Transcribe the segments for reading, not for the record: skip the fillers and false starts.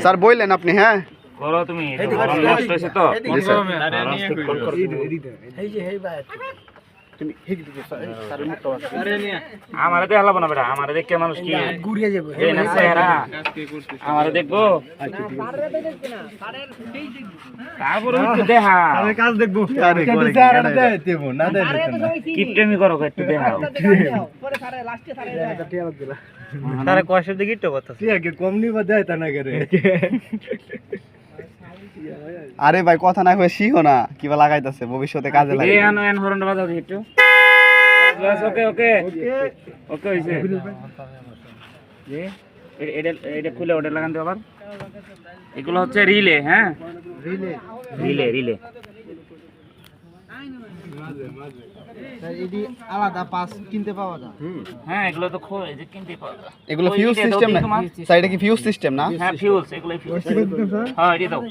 sir বললেন আপনি হ্যাঁ করো তুমি নষ্ট হয়েছে তো আমারে তো হেলাবো না বেটা আমারে দেখে মানুষ কি চেহারা আমারে দেখবো তারপরে একটু দেখা কাজ দেখবো কিপটেমি করো একটু দেখাও তারা কষ্টের দিকে একটু কথা কম নিবা দেয় তা না করে আরে ভাই কথা না কয়ে শিখো না কিবা লাগাইতাছে ভবিষ্যতে কাজে লাগে এন এন হরনটা বাজাও দি একটু বাস ওকে ওকে ওকে হইছে জি এটা এটা খুলে ওটা লাগান দাও আবার এগুলো হচ্ছে রিলে হ্যাঁ রিলে রিলে আলাদা পাস কিনতে পাওয়া যায় হ্যাঁ এগুলো তো এই যে কিনতে পাওয়া যায় এগুলো ফিউজ সিস্টেম না সাইডে কি ফিউজ সিস্টেম না হ্যাঁ ফিউজ এগুলো ফিউজ হ্যাঁ এটা দাও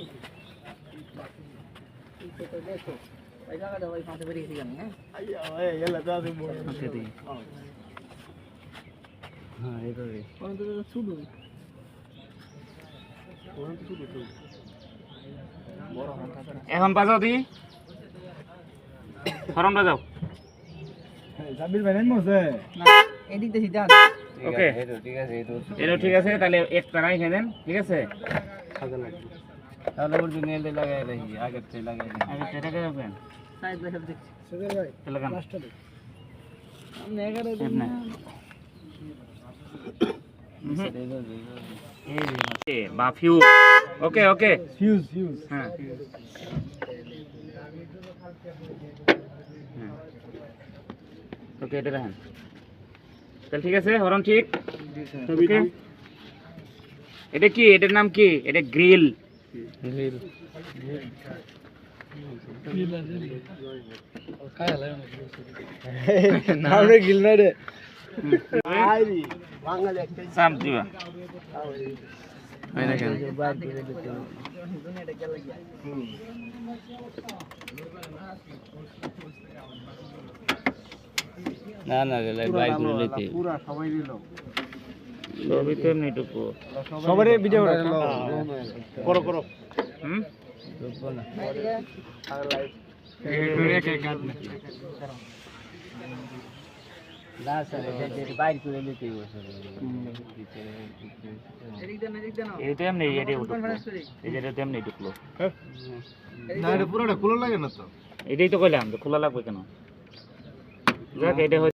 এখন বাজাও দি হরম বাজাও জাবির ভাই নেমছে এদিক দিয়ে সিধা ওকে এটা ঠিক আছে তাহলে একটা রাখে দেন ঠিক আছে তাহলে অরিজিনাল লাগাই রাখি আগের থেকে লাগাই আগে এটা কে রাখবেন সাইড বাই সাইড দেখছি সুজয় ভাই লাগান লাস্টটা দে আমি 11 দিন না এই বা ফিউজ ওকে ওকে ফিউজ হ্যাঁ ওকে এটা রাখেন তাহলে ঠিক আছে হরন ঠিক ওকে এটা কি এটার নাম কি এটা গ্রিল নামে গিল না রে আইরি বাঙালি একটা সাম দিবা এই দেখেন বাদ দিয়ে দিতে দুনিয়াটা গেল গিয়া না না রে বাইক করে লইতে পুরা সবাই দিল ছবি তো এমনিটুকু সবারই ভিডিও করো করো হুম না স্যার এটা বাইর করে নিতে হবে স্যার এটা এমনি এটা উঠলো এই যে এটা এমনি ঢুকলো না এটা পুরোটা খোলা লাগে না তো এটাই তো কইলাম যে খোলা লাগবে কেন যাক এটা